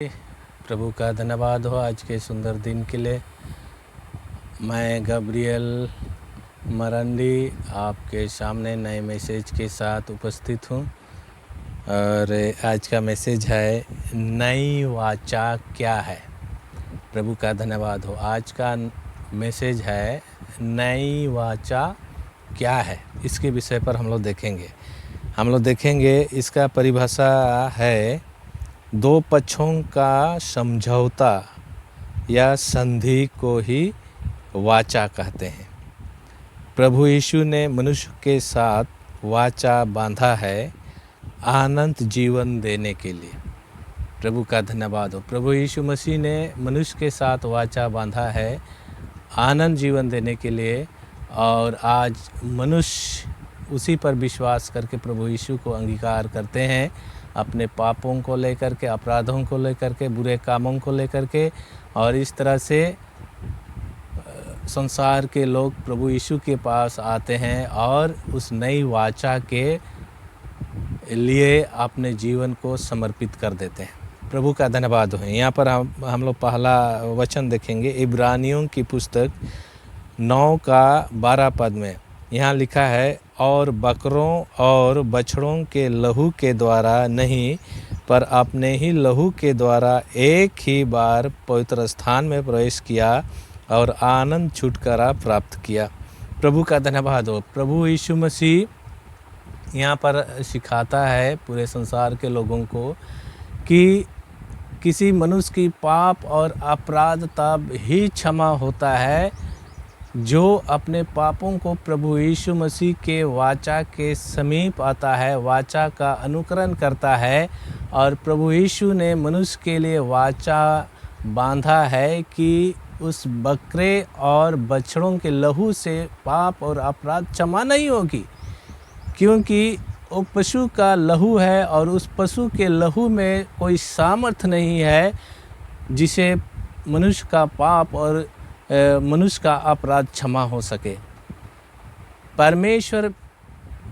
प्रभु का धन्यवाद हो आज के सुंदर दिन के लिए। मैं गब्रियल मरंडी आपके सामने नए मैसेज के साथ उपस्थित हूँ और आज का मैसेज है नई वाचा क्या है। प्रभु का धन्यवाद हो। आज का मैसेज है नई वाचा क्या है, इसके विषय पर हम लोग देखेंगे। इसका परिभाषा है दो पक्षों का समझौता या संधि को ही वाचा कहते हैं। प्रभु यीशु ने मनुष्य के साथ वाचा बांधा है अनंत जीवन देने के लिए। प्रभु का धन्यवाद हो। प्रभु यीशु मसीह ने मनुष्य के साथ वाचा बांधा है अनंत जीवन देने के लिए, और आज मनुष्य उसी पर विश्वास करके प्रभु यीशु को अंगीकार करते हैं, अपने पापों को लेकर के, अपराधों को लेकर के, बुरे कामों को लेकर के, और इस तरह से संसार के लोग प्रभु यीशु के पास आते हैं और उस नई वाचा के लिए अपने जीवन को समर्पित कर देते हैं। प्रभु का धन्यवाद हो। यहाँ पर हम लोग पहला वचन देखेंगे इब्रानियों की पुस्तक 9 का 12 पद में। यहाँ लिखा है, और बकरों और बछड़ों के लहू के द्वारा नहीं, पर अपने ही लहू के द्वारा एक ही बार पवित्र स्थान में प्रवेश किया और आनंद छुटकारा प्राप्त किया। प्रभु का धन्यवाद हो। प्रभु यीशु मसीह यहाँ पर सिखाता है पूरे संसार के लोगों को कि किसी मनुष्य की पाप और अपराध तब ही क्षमा होता है जो अपने पापों को प्रभु यीशु मसीह के वाचा के समीप आता है, वाचा का अनुकरण करता है। और प्रभु यीशु ने मनुष्य के लिए वाचा बांधा है कि उस बकरे और बछड़ों के लहू से पाप और अपराध क्षमा नहीं होगी, क्योंकि वो पशु का लहू है और उस पशु के लहू में कोई सामर्थ्य नहीं है जिसे मनुष्य का पाप और मनुष्य का अपराध क्षमा हो सके। परमेश्वर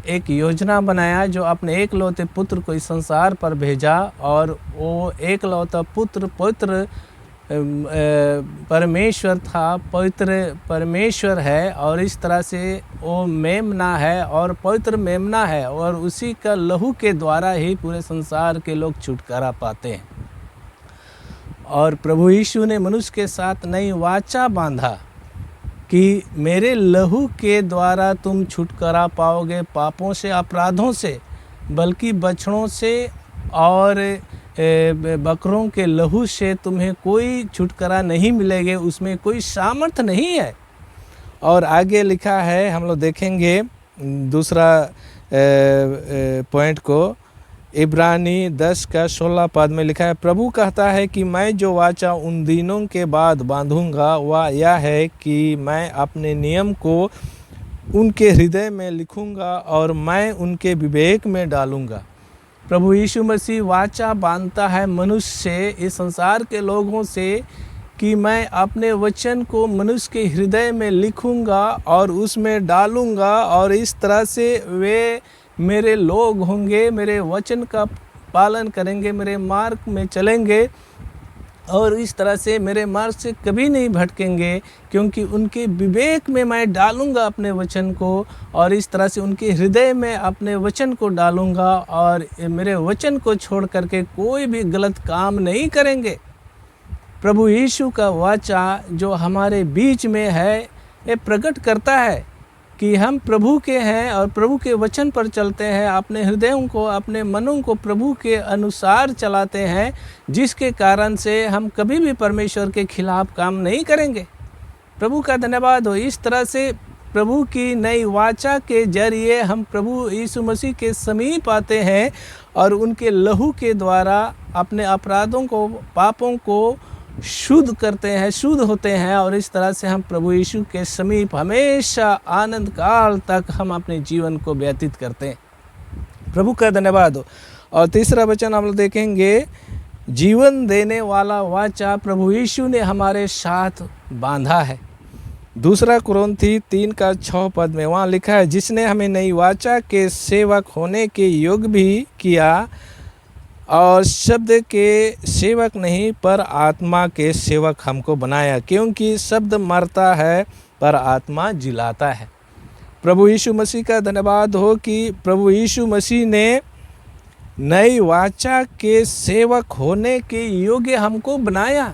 एक योजना बनाया जो अपने एकलौते पुत्र को इस संसार पर भेजा, और वो एकलौता पुत्र पवित्र परमेश्वर था, पवित्र परमेश्वर है, और इस तरह से वो मेमना है और पवित्र मेमना है, और उसी का लहू के द्वारा ही पूरे संसार के लोग छुटकारा पाते हैं। और प्रभु यीशु ने मनुष्य के साथ नई वाचा बांधा कि मेरे लहू के द्वारा तुम छुटकारा पाओगे पापों से, अपराधों से, बल्कि बछड़ों से और बकरों के लहू से तुम्हें कोई छुटकारा नहीं मिलेगा, उसमें कोई सामर्थ्य नहीं है। और आगे लिखा है, हम लोग देखेंगे दूसरा पॉइंट को, इब्रानी 10 का 16 पद में लिखा है, प्रभु कहता है कि मैं जो वाचा उन दिनों के बाद बांधूंगा वह यह है कि मैं अपने नियम को उनके हृदय में लिखूंगा और मैं उनके विवेक में डालूंगा। प्रभु यीशु मसीह वाचा बांधता है मनुष्य से, इस संसार के लोगों से, कि मैं अपने वचन को मनुष्य के हृदय में लिखूंगा और उसमें डालूंगा, और इस तरह से वे मेरे लोग होंगे, मेरे वचन का पालन करेंगे, मेरे मार्ग में चलेंगे, और इस तरह से मेरे मार्ग से कभी नहीं भटकेंगे, क्योंकि उनके विवेक में मैं डालूंगा अपने वचन को, और इस तरह से उनके हृदय में अपने वचन को डालूंगा, और मेरे वचन को छोड़ करके कोई भी गलत काम नहीं करेंगे। प्रभु यीशु का वाचा जो हमारे बीच में है, ये प्रकट करता है कि हम प्रभु के हैं और प्रभु के वचन पर चलते हैं, अपने हृदयों को, अपने मनों को प्रभु के अनुसार चलाते हैं, जिसके कारण से हम कभी भी परमेश्वर के खिलाफ काम नहीं करेंगे। प्रभु का धन्यवाद हो। इस तरह से प्रभु की नई वाचा के जरिए हम प्रभु यीशु मसीह के समीप आते हैं और उनके लहू के द्वारा अपने अपराधों को, पापों को शुद्ध करते हैं, शुद्ध होते हैं, और इस तरह से हम प्रभु यीशु के समीप हमेशा आनंद काल तक हम अपने जीवन को व्यतीत करते हैं। प्रभु का धन्यवाद हो। और तीसरा वचन हम लोग देखेंगे, जीवन देने वाला वाचा प्रभु यीशु ने हमारे साथ बांधा है। दूसरा कुरिन्थी 3 का 6 पद में वहाँ लिखा है, जिसने हमें नई वाचा के सेवक होने के योग्य भी किया, और शब्द के सेवक नहीं पर आत्मा के सेवक हमको बनाया, क्योंकि शब्द मरता है पर आत्मा जिलाता है। प्रभु यीशु मसीह का धन्यवाद हो कि प्रभु यीशु मसीह ने नई वाचा के सेवक होने के योग्य हमको बनाया।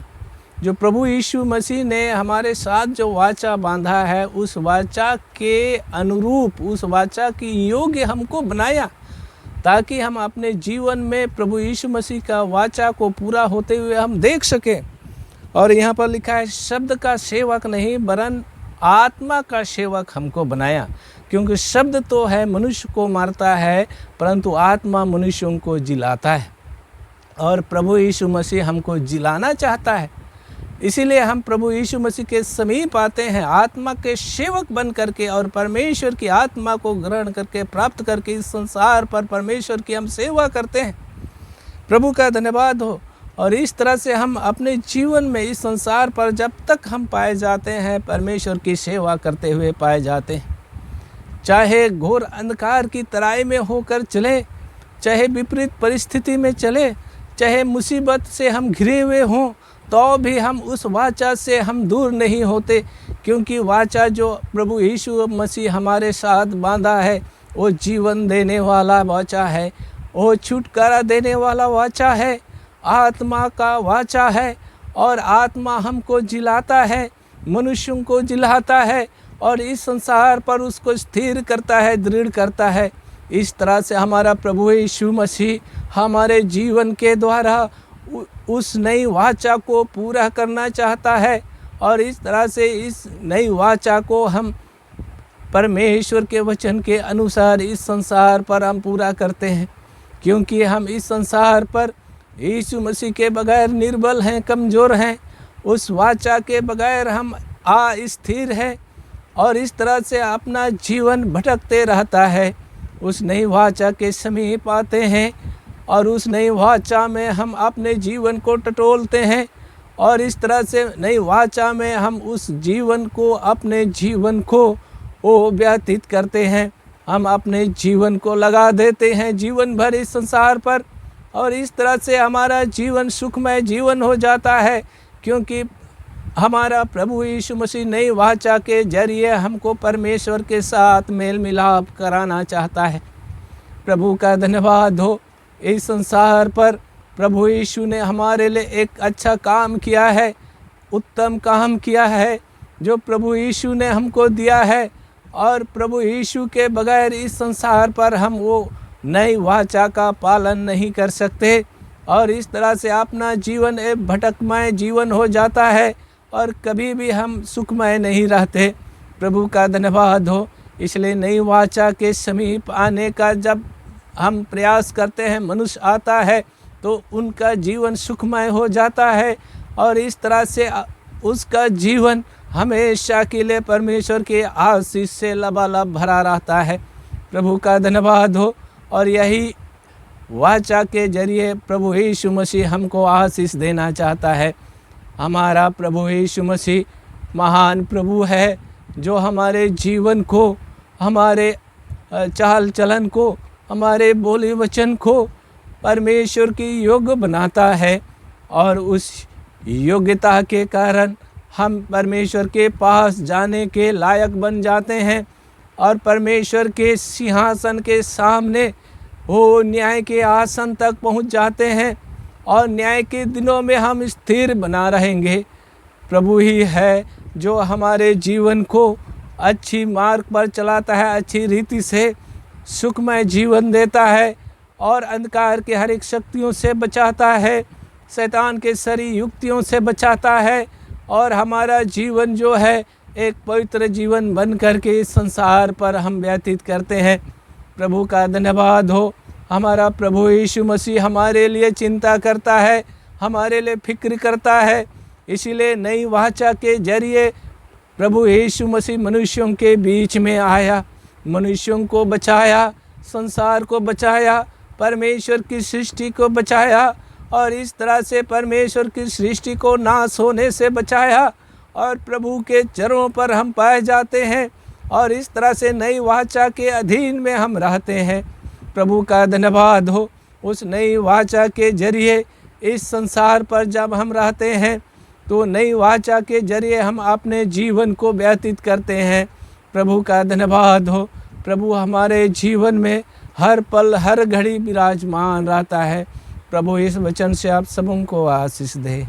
जो प्रभु यीशु मसीह ने हमारे साथ जो वाचा बांधा है, उस वाचा के अनुरूप, उस वाचा की योग्य हमको बनाया, ताकि हम अपने जीवन में प्रभु यीशु मसीह का वाचा को पूरा होते हुए हम देख सकें। और यहाँ पर लिखा है शब्द का सेवक नहीं वरन आत्मा का सेवक हमको बनाया, क्योंकि शब्द तो है मनुष्य को मारता है, परंतु आत्मा मनुष्यों को जिलाता है। और प्रभु यीशु मसीह हमको जिलाना चाहता है, इसीलिए हम प्रभु यीशु मसीह के समीप आते हैं, आत्मा के सेवक बन करके, और परमेश्वर की आत्मा को ग्रहण करके, प्राप्त करके इस संसार पर परमेश्वर की हम सेवा करते हैं। प्रभु का धन्यवाद हो। और इस तरह से हम अपने जीवन में इस संसार पर जब तक हम पाए जाते हैं, परमेश्वर की सेवा करते हुए पाए जाते हैं। चाहे घोर अंधकार की तराई में होकर चले, चाहे विपरीत परिस्थिति में चले, चाहे मुसीबत से हम घिरे हुए हों, तो भी हम उस वाचा से हम दूर नहीं होते, क्योंकि वाचा जो प्रभु यीशु मसीह हमारे साथ बांधा है, वो जीवन देने वाला वाचा है, वो छुटकारा देने वाला वाचा है, आत्मा का वाचा है। और आत्मा हमको जिलाता है, मनुष्यों को जिलाता है, और इस संसार पर उसको स्थिर करता है, दृढ़ करता है। इस तरह से हमारा प्रभु यीशु मसीह हमारे जीवन के द्वारा उस नई वाचा को पूरा करना चाहता है। और इस तरह से इस नई वाचा को हम परमेश्वर के वचन के अनुसार इस संसार पर हम पूरा करते हैं, क्योंकि हम इस संसार पर यीशु मसीह के बगैर निर्बल हैं, कमज़ोर हैं। उस वाचा के बगैर हम अस्थिर हैं, और इस तरह से अपना जीवन भटकते रहता है। उस नई वाचा के समीप आते हैं, और उस नई वाचा में हम अपने जीवन को टटोलते हैं, और इस तरह से नई वाचा में हम उस जीवन को, अपने जीवन को वो व्यतीत करते हैं। हम अपने जीवन को लगा देते हैं जीवन भर इस संसार पर, और इस तरह से हमारा जीवन सुखमय जीवन हो जाता है, क्योंकि हमारा प्रभु यीशु मसीह नई वाचा के जरिए हमको परमेश्वर के साथ मेल मिलाप कराना चाहता है। प्रभु का धन्यवाद हो। इस संसार पर प्रभु यीशु ने हमारे लिए एक अच्छा काम किया है, उत्तम काम किया है, जो प्रभु यीशु ने हमको दिया है। और प्रभु यीशु के बगैर इस संसार पर हम वो नई वाचा का पालन नहीं कर सकते, और इस तरह से अपना जीवन एक भटकमय जीवन हो जाता है, और कभी भी हम सुखमय नहीं रहते। प्रभु का धन्यवाद हो। इसलिए नई वाचा के समीप आने का जब हम प्रयास करते हैं, मनुष्य आता है, तो उनका जीवन सुखमय हो जाता है, और इस तरह से उसका जीवन हमेशा के लिए परमेश्वर के आशीष से लबालब भरा रहता है। प्रभु का धन्यवाद हो। और यही वाचा के जरिए प्रभु यीशु मसीह हमको आशीष देना चाहता है। हमारा प्रभु यीशु मसीह महान प्रभु है, जो हमारे जीवन को, हमारे चाल चलन को, हमारे बोले वचन को परमेश्वर की योग्य बनाता है, और उस योग्यता के कारण हम परमेश्वर के पास जाने के लायक बन जाते हैं, और परमेश्वर के सिंहासन के सामने वो न्याय के आसन तक पहुंच जाते हैं, और न्याय के दिनों में हम स्थिर बना रहेंगे। प्रभु ही है जो हमारे जीवन को अच्छी मार्ग पर चलाता है, अच्छी रीति से सुखमय जीवन देता है, और अंधकार के हर एक शक्तियों से बचाता है, शैतान के सारी युक्तियों से बचाता है, और हमारा जीवन जो है एक पवित्र जीवन बन करके इस संसार पर हम व्यतीत करते हैं। प्रभु का धन्यवाद हो। हमारा प्रभु यीशु मसीह हमारे लिए चिंता करता है, हमारे लिए फिक्र करता है। इसीलिए नई वाचा के जरिए प्रभु यीशु मसीह मनुष्यों के बीच में आया, मनुष्यों को बचाया, संसार को बचाया, परमेश्वर की सृष्टि को बचाया, और इस तरह से परमेश्वर की सृष्टि को नाश होने से बचाया, और प्रभु के चरणों पर हम पाए जाते हैं, और इस तरह से नई वाचा के अधीन में हम रहते हैं। प्रभु का धन्यवाद हो। उस नई वाचा के जरिए इस संसार पर जब हम रहते हैं तो नई वाचा के जरिए हम अपने जीवन को व्यतीत करते हैं। प्रभु का धन्यवाद हो। प्रभु हमारे जीवन में हर पल हर घड़ी विराजमान रहता है। प्रभु इस वचन से आप सबों को आशीष दे।